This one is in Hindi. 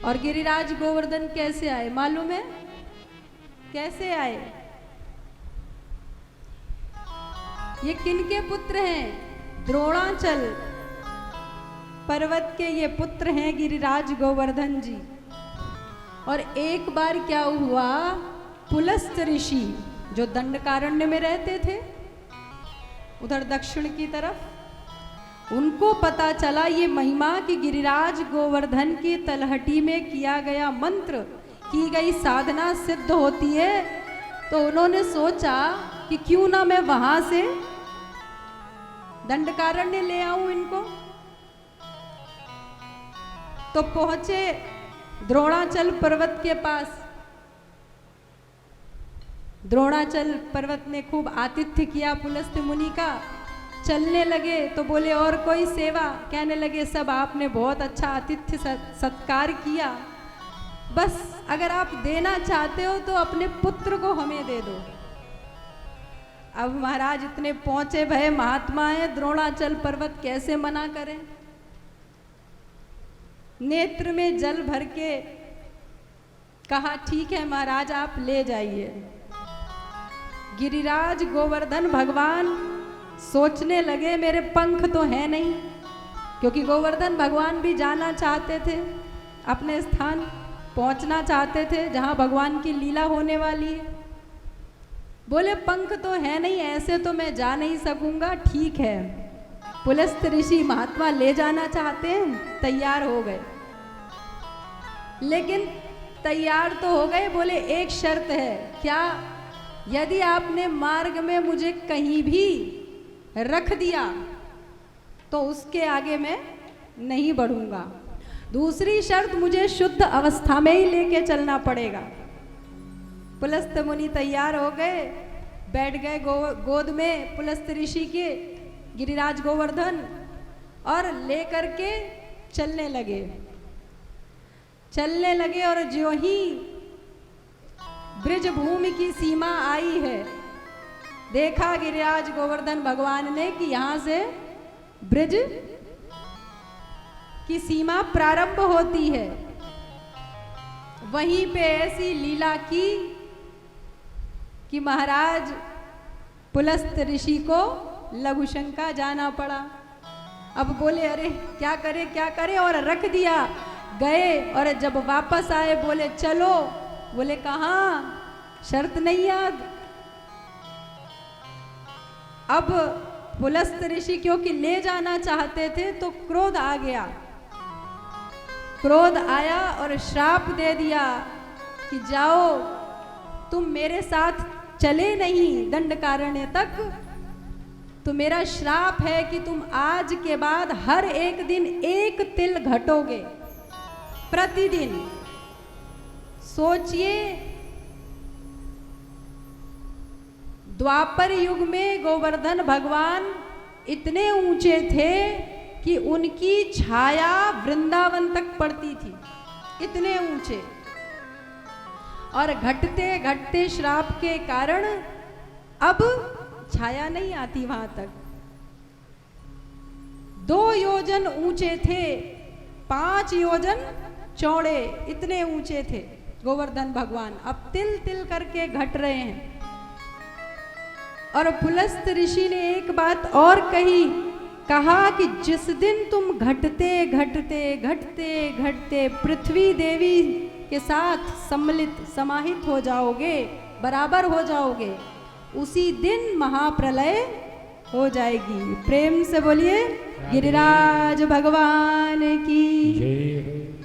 और गिरिराज गोवर्धन कैसे आए मालूम है? कैसे आए? ये किनके पुत्र हैं? द्रोणाचल पर्वत के ये पुत्र हैं गिरिराज गोवर्धन जी। और एक बार क्या हुआ, पुलस्त ऋषि जो दंडकारण्य में रहते थे उधर दक्षिण की तरफ, उनको पता चला ये महिमा कि गिरिराज गोवर्धन की तलहटी में किया गया मंत्र, की गई साधना सिद्ध होती है। तो उन्होंने सोचा कि क्यों ना मैं वहां से दंडकारण्य ले आऊं इनको। तो पहुंचे द्रोणाचल पर्वत के पास। द्रोणाचल पर्वत ने खूब आतिथ्य किया पुलस्त मुनि का। चलने लगे तो बोले और कोई सेवा? कहने लगे सब आपने बहुत अच्छा आतिथ्य सत्कार किया, बस अगर आप देना चाहते हो तो अपने पुत्र को हमें दे दो। अब महाराज इतने पहुंचे भय महात्मा है, द्रोणाचल पर्वत कैसे मना करें। नेत्र में जल भर के कहा ठीक है महाराज आप ले जाइए। गिरिराज गोवर्धन भगवान सोचने लगे मेरे पंख तो है नहीं, क्योंकि गोवर्धन भगवान भी जाना चाहते थे, अपने स्थान पहुंचना चाहते थे जहां भगवान की लीला होने वाली है। बोले पंख तो है नहीं, ऐसे तो मैं जा नहीं सकूंगा। ठीक है, पुलस्त ऋषि महात्मा ले जाना चाहते हैं, तैयार हो गए। लेकिन तैयार तो हो गए, बोले एक शर्त है। क्या? यदि आपने मार्ग में मुझे कहीं भी रख दिया तो उसके आगे मैं नहीं बढ़ूंगा। दूसरी शर्त, मुझे शुद्ध अवस्था में ही लेके चलना पड़ेगा। पुलस्त मुनि तैयार हो गए, बैठ गए गोद में पुलस्त ऋषि के गिरिराज गोवर्धन, और लेकर के चलने लगे। चलने लगे और जो ही ब्रज भूमि की सीमा आई है, देखा गिरिराज गोवर्धन भगवान ने कि यहां से ब्रज की सीमा प्रारंभ होती है। वहीं पे ऐसी लीला की कि महाराज पुलस्त ऋषि को लघुशंका जाना पड़ा। अब बोले अरे क्या करे क्या करे, और रख दिया। गए और जब वापस आए बोले चलो। बोले कहाँ? शर्त नहीं याद। अब पुलस्त ऋषि क्योंकि ले जाना चाहते थे तो क्रोध आ गया। क्रोध आया और श्राप दे दिया कि जाओ, तुम मेरे साथ चले नहीं दंडकारण्य तक, तो मेरा श्राप है कि तुम आज के बाद हर एक दिन एक तिल घटोगे प्रतिदिन। सोचिए, द्वापर युग में गोवर्धन भगवान इतने ऊंचे थे कि उनकी छाया वृंदावन तक पड़ती थी, इतने ऊंचे। और घटते घटते श्राप के कारण अब छाया नहीं आती वहां तक। 2 योजन ऊंचे थे, 5 योजन चौड़े, इतने ऊंचे थे गोवर्धन भगवान। अब तिल तिल करके घट रहे हैं। और पुलस्त ऋषि ने एक बात और कही, कहा कि जिस दिन तुम घटते घटते घटते घटते पृथ्वी देवी के साथ सम्मिलित समाहित हो जाओगे, बराबर हो जाओगे, उसी दिन महाप्रलय हो जाएगी। प्रेम से बोलिए गिरिराज भगवान की जय।